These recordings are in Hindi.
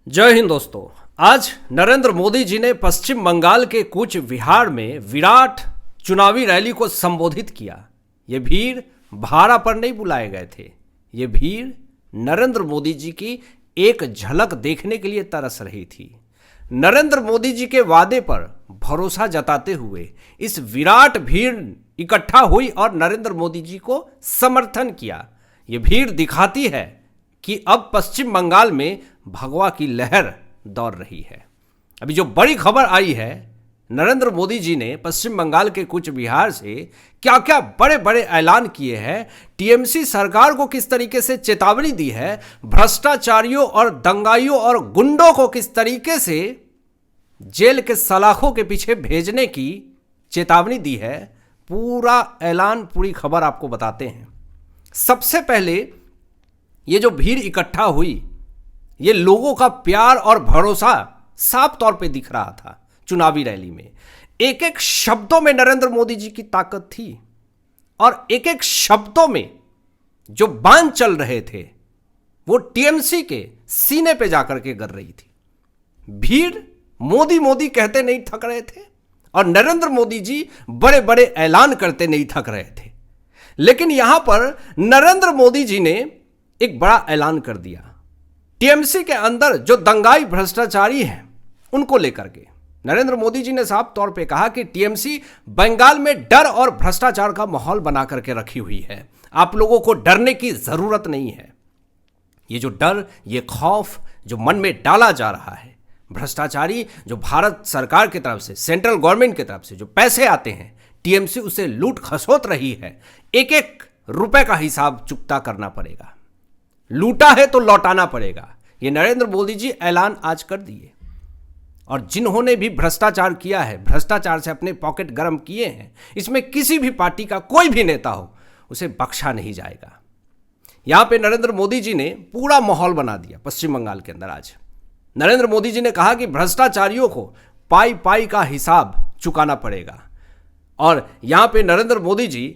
जय हिंद दोस्तों। आज नरेंद्र मोदी जी ने पश्चिम बंगाल के कूच विहार में विराट चुनावी रैली को संबोधित किया। ये भीड़ भाड़ा पर नहीं बुलाए गए थे, ये भीड़ नरेंद्र मोदी जी की एक झलक देखने के लिए तरस रही थी। नरेंद्र मोदी जी के वादे पर भरोसा जताते हुए इस विराट भीड़ इकट्ठा हुई और नरेंद्र मोदी जी को समर्थन किया। ये भीड़ दिखाती है कि अब पश्चिम बंगाल में भगवा की लहर दौड़ रही है। अभी जो बड़ी खबर आई है, नरेंद्र मोदी जी ने पश्चिम बंगाल के कूच बिहार से क्या क्या बड़े बड़े ऐलान किए हैं, टीएमसी सरकार को किस तरीके से चेतावनी दी है, भ्रष्टाचारियों और दंगाइयों और गुंडों को किस तरीके से जेल के सलाखों के पीछे भेजने की चेतावनी दी है, पूरा ऐलान पूरी खबर आपको बताते हैं। सबसे पहले ये जो भीड़ इकट्ठा हुई, ये लोगों का प्यार और भरोसा साफ तौर पे दिख रहा था। चुनावी रैली में एक एक शब्दों में नरेंद्र मोदी जी की ताकत थी और एक एक शब्दों में जो बाण चल रहे थे वो टीएमसी के सीने पे जाकर के गिर रही थी। भीड़ मोदी मोदी कहते नहीं थक रहे थे और नरेंद्र मोदी जी बड़े बड़े ऐलान करते नहीं थक रहे थे। लेकिन यहां पर नरेंद्र मोदी जी ने एक बड़ा ऐलान कर दिया। टीएमसी के अंदर जो दंगाई भ्रष्टाचारी हैं उनको लेकर के नरेंद्र मोदी जी ने साफ तौर पे कहा कि टीएमसी बंगाल में डर और भ्रष्टाचार का माहौल बना करके रखी हुई है। आप लोगों को डरने की जरूरत नहीं है। ये जो डर, ये खौफ जो मन में डाला जा रहा है, भ्रष्टाचारी जो भारत सरकार की तरफ से, सेंट्रल गवर्नमेंट की तरफ से जो पैसे आते हैं, टीएमसी उसे लूट खसोट रही है। एक एक रुपए का हिसाब चुकता करना पड़ेगा। लूटा है तो लौटाना पड़ेगा। ये नरेंद्र मोदी जी ऐलान आज कर दिए। और जिन्होंने भी भ्रष्टाचार किया है, भ्रष्टाचार से अपने पॉकेट गर्म किए हैं, इसमें किसी भी पार्टी का कोई भी नेता हो, उसे बख्शा नहीं जाएगा। यहां पे नरेंद्र मोदी जी ने पूरा माहौल बना दिया पश्चिम बंगाल के अंदर। आज नरेंद्र मोदी जी ने कहा कि भ्रष्टाचारियों को पाई पाई का हिसाब चुकाना पड़ेगा। और यहां पे नरेंद्र मोदी जी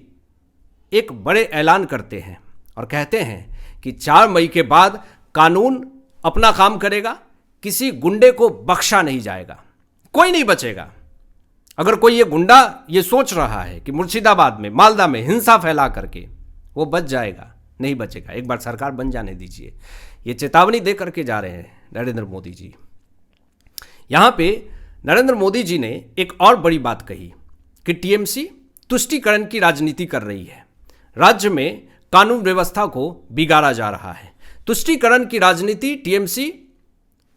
एक बड़े ऐलान करते हैं और कहते हैं कि 4 मई के बाद कानून अपना काम करेगा, किसी गुंडे को बख्शा नहीं जाएगा, कोई नहीं बचेगा। अगर कोई ये गुंडा ये सोच रहा है कि मुर्शिदाबाद में, मालदा में हिंसा फैला करके वो बच जाएगा, नहीं बचेगा। एक बार सरकार बन जाने दीजिए। ये चेतावनी दे करके जा रहे हैं नरेंद्र मोदी जी। यहां पे नरेंद्र मोदी जी ने एक और बड़ी बात कही कि टीएमसी तुष्टीकरण की राजनीति कर रही है। राज्य में कानून व्यवस्था को बिगाड़ा जा रहा है। तुष्टीकरण की राजनीति टीएमसी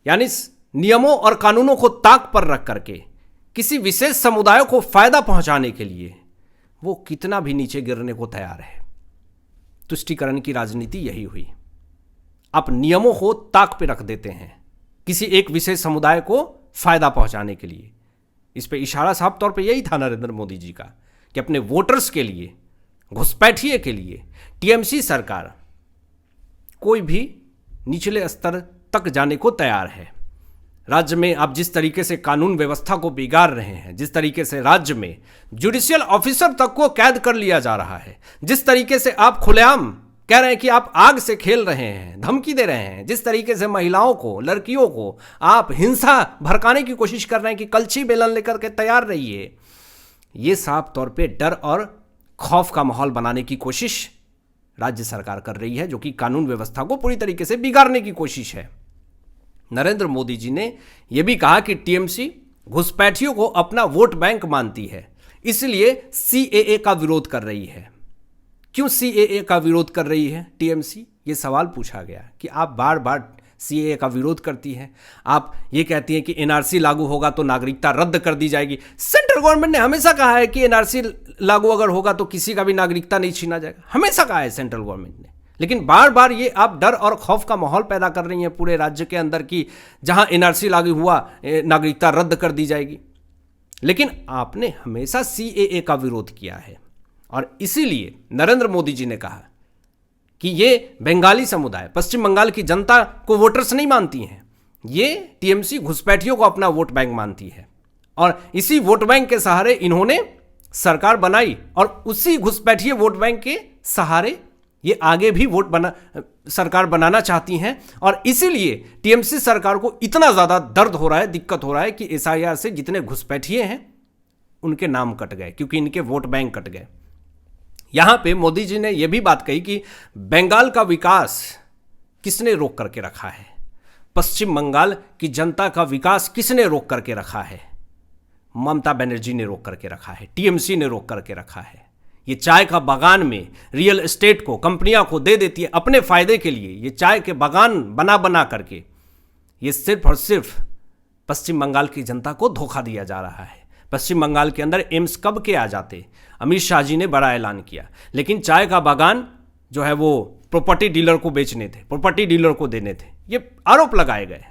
यानी नियमों और कानूनों को ताक पर रख करके किसी विशेष समुदाय को फायदा पहुंचाने के लिए वो कितना भी नीचे गिरने को तैयार है। तुष्टीकरण की राजनीति यही हुई। आप नियमों को ताक पे रख देते हैं किसी एक विशेष समुदाय को फायदा पहुंचाने के लिए। इस पे इशारा साफ तौर पे यही था नरेंद्र मोदी जी का कि अपने वोटर्स के लिए, घुसपैठिए के लिए टीएमसी सरकार कोई भी निचले स्तर तक जाने को तैयार है। राज्य में आप जिस तरीके से कानून व्यवस्था को बिगाड़ रहे हैं, जिस तरीके से राज्य में जुडिशियल ऑफिसर तक को कैद कर लिया जा रहा है, जिस तरीके से आप खुलेआम कह रहे हैं कि आप आग से खेल रहे हैं, धमकी दे रहे हैं, जिस तरीके से महिलाओं को, लड़कियों को आप हिंसा भड़काने की कोशिश कर रहे हैं कि कलछी बेलन लेकर के तैयार रहिए, ये साफ तौर पे डर और खौफ का माहौल बनाने की कोशिश राज्य सरकार कर रही है, जो कि कानून व्यवस्था को पूरी तरीके से बिगाड़ने की कोशिश है। नरेंद्र मोदी जी ने यह भी कहा कि टीएमसी घुसपैठियों को अपना वोट बैंक मानती है, इसलिए सीएए का विरोध कर रही है। क्यों सीएए का विरोध कर रही है टीएमसी? ये सवाल पूछा गया कि आप बार बार सीएए का विरोध करती हैं, आप ये कहती हैं कि एनआरसी लागू होगा तो नागरिकता रद्द कर दी जाएगी। सेंट्रल गवर्नमेंट ने हमेशा कहा है कि एनआरसी लागू अगर होगा तो किसी का भी नागरिकता नहीं छीना जाएगा, हमेशा कहा है सेंट्रल गवर्नमेंट ने। लेकिन बार बार ये आप डर और खौफ का माहौल पैदा कर रही हैं पूरे राज्य के अंदर कि जहां एनआरसी लागू हुआ नागरिकता रद्द कर दी जाएगी। लेकिन आपने हमेशा सीएए का विरोध किया है और इसीलिए नरेंद्र मोदी जी ने कहा कि ये बंगाली समुदाय, पश्चिम बंगाल की जनता को वोटर्स नहीं मानती हैं, ये टीएमसी घुसपैठियों को अपना वोट बैंक मानती है। और इसी वोट बैंक के सहारे इन्होंने सरकार बनाई और उसी घुसपैठिए वोट बैंक के सहारे ये आगे भी सरकार बनाना चाहती हैं और इसीलिए टीएमसी सरकार को इतना ज़्यादा दर्द हो रहा है, दिक्कत हो रहा है कि एसआईआर से जितने घुसपैठिए हैं उनके नाम कट गए, क्योंकि इनके वोट बैंक कट गए। यहां पे मोदी जी ने यह भी बात कही कि बंगाल का विकास किसने रोक करके रखा है, पश्चिम बंगाल की जनता का विकास किसने रोक करके रखा है? ममता बनर्जी ने रोक करके रखा है, टीएमसी ने रोक करके रखा है। ये चाय का बागान में रियल एस्टेट को कंपनियां को दे देती है अपने फायदे के लिए, ये चाय के बागान बना बना करके। ये सिर्फ और सिर्फ पश्चिम बंगाल की जनता को धोखा दिया जा रहा है। पश्चिम बंगाल के अंदर एम्स कब के आ जाते, अमित शाह जी ने बड़ा ऐलान किया, लेकिन चाय का बागान जो है वो प्रॉपर्टी डीलर को बेचने थे, प्रॉपर्टी डीलर को देने थे, ये आरोप लगाए गए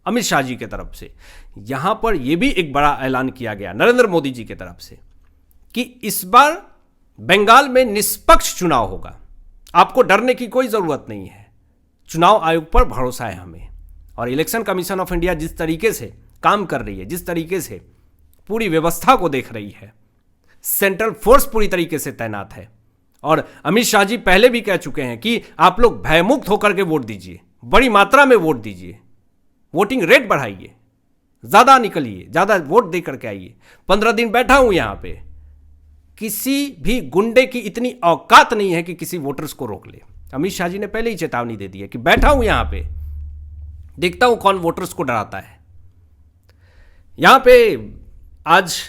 अमित शाह जी की तरफ से। यहां पर यह भी एक बड़ा ऐलान किया गया नरेंद्र मोदी जी की तरफ से कि इस बार बंगाल में निष्पक्ष चुनाव होगा, आपको डरने की कोई जरूरत नहीं है, चुनाव आयोग पर भरोसा है हमें। और इलेक्शन कमीशन ऑफ इंडिया जिस तरीके से काम कर रही है, जिस तरीके से पूरी व्यवस्था को देख रही है, सेंट्रल फोर्स पूरी तरीके से तैनात है। और अमित शाह जी पहले भी कह चुके हैं कि आप लोग भयमुक्त होकर के वोट दीजिए, बड़ी मात्रा में वोट दीजिए, वोटिंग रेट बढ़ाइए, ज्यादा निकलिए, ज्यादा वोट दे करके आइए। 15 दिन बैठा हूं यहां पे, किसी भी गुंडे की इतनी औकात नहीं है कि किसी वोटर्स को रोक ले। अमित शाह जी ने पहले ही चेतावनी दे दी है कि बैठा हूं यहां पे, देखता हूं कौन वोटर्स को डराता है। यहां पे आज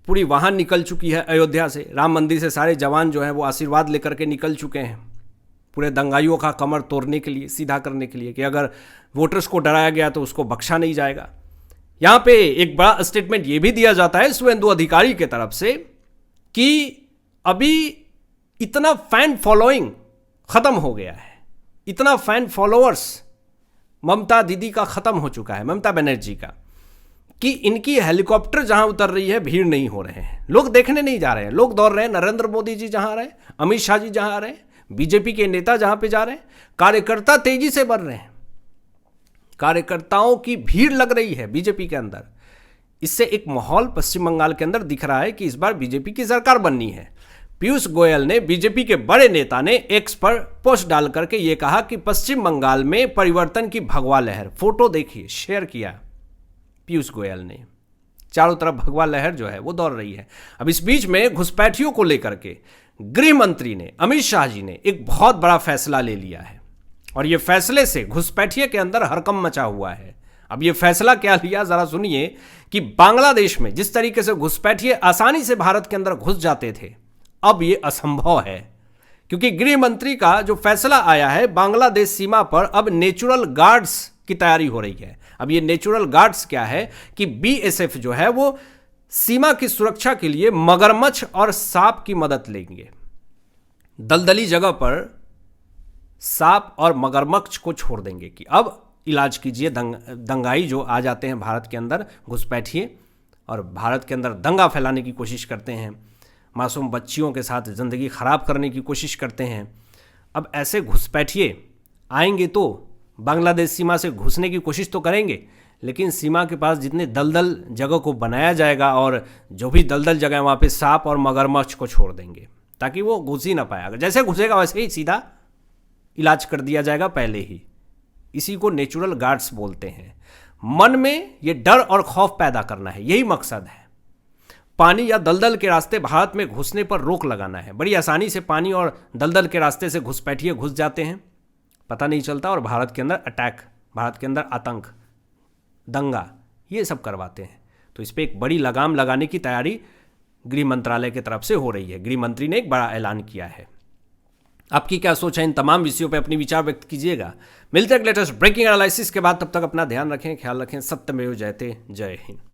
पूरी वाहन निकल चुकी है अयोध्या से, राम मंदिर से सारे जवान जो हैं वो आशीर्वाद लेकर के निकल चुके हैं, पूरे दंगाइयों का कमर तोड़ने के लिए, सीधा करने के लिए कि अगर वोटर्स को डराया गया तो उसको बख्शा नहीं जाएगा। यहां पे एक बड़ा स्टेटमेंट ये भी दिया जाता है शुभेंदु अधिकारी की तरफ से कि अभी इतना फैन फॉलोइंग खत्म हो गया है, इतना फैन फॉलोअर्स ममता दीदी का खत्म हो चुका है, ममता बनर्जी का, कि इनकी हेलीकॉप्टर जहां उतर रही है भीड़ नहीं हो रहे हैं, लोग देखने नहीं जा रहे हैं, लोग दौड़ रहे हैं नरेंद्र मोदी जी जहां आ रहे हैं, अमित शाह जी जहां आ रहे हैं, बीजेपी के नेता जहां पे जा रहे हैं, कार्यकर्ता तेजी से बढ़ रहे हैं, कार्यकर्ताओं की भीड़ लग रही है बीजेपी के अंदर। इससे एक माहौल पश्चिम बंगाल के अंदर दिख रहा है कि इस बार बीजेपी की सरकार बननी है। पीयूष गोयल ने, बीजेपी के बड़े नेता ने एक्स पर पोस्ट डाल करके ये कहा कि पश्चिम बंगाल में परिवर्तन की भगवा लहर, फोटो देखिए, शेयर किया पीयूष गोयल ने, चारों तरफ भगवा लहर जो है वो दौड़ रही है। अब इस बीच में घुसपैठियों को लेकर के गृह मंत्री ने, अमित शाह जी ने एक बहुत बड़ा फैसला ले लिया है और ये फैसले से घुसपैठिए के अंदर हड़कंप मचा हुआ है। अब ये फैसला क्या लिया जरा सुनिए कि बांग्लादेश में जिस तरीके से घुसपैठिए आसानी से भारत के अंदर घुस जाते थे, अब ये असंभव है, क्योंकि गृह मंत्री का जो फैसला आया है, बांग्लादेश सीमा पर अब नेचुरल गार्ड्स की तैयारी हो रही है। अब ये नेचुरल गार्ड्स क्या है कि बीएसएफ जो है वो सीमा की सुरक्षा के लिए मगरमच्छ और सांप की मदद लेंगे। दलदली जगह पर सांप और मगरमच्छ को छोड़ देंगे कि अब इलाज कीजिए, दंगाई जो आ जाते हैं भारत के अंदर, घुसपैठिए और भारत के अंदर दंगा फैलाने की कोशिश करते हैं, मासूम बच्चियों के साथ ज़िंदगी ख़राब करने की कोशिश करते हैं। अब ऐसे घुसपैठिए आएंगे तो बांग्लादेश सीमा से घुसने की कोशिश तो करेंगे, लेकिन सीमा के पास जितने दलदल जगह को बनाया जाएगा और जो भी दलदल जगह है वहाँ पे सांप और मगरमच्छ को छोड़ देंगे ताकि वो घुस ही ना पाए। अगर जैसे घुसेगा वैसे ही सीधा इलाज कर दिया जाएगा पहले ही। इसी को नेचुरल गार्ड्स बोलते हैं। मन में ये डर और खौफ पैदा करना है, यही मकसद है। पानी या दलदल के रास्ते भारत में घुसने पर रोक लगाना है। बड़ी आसानी से पानी और दलदल के रास्ते से घुसपैठिए घुस जाते हैं, पता नहीं चलता, और भारत के अंदर अटैक, भारत के अंदर आतंक, दंगा, ये सब करवाते हैं। तो इस पर एक बड़ी लगाम लगाने की तैयारी गृह मंत्रालय की तरफ से हो रही है। गृह मंत्री ने एक बड़ा ऐलान किया है। आपकी क्या सोच है इन तमाम विषयों पे अपनी विचार व्यक्त कीजिएगा। मिलते हैं लेटेस्ट ब्रेकिंग एनालिसिस के बाद, तब तक अपना ध्यान रखें, ख्याल रखें। सत्यमेव जयते। जय हिंद।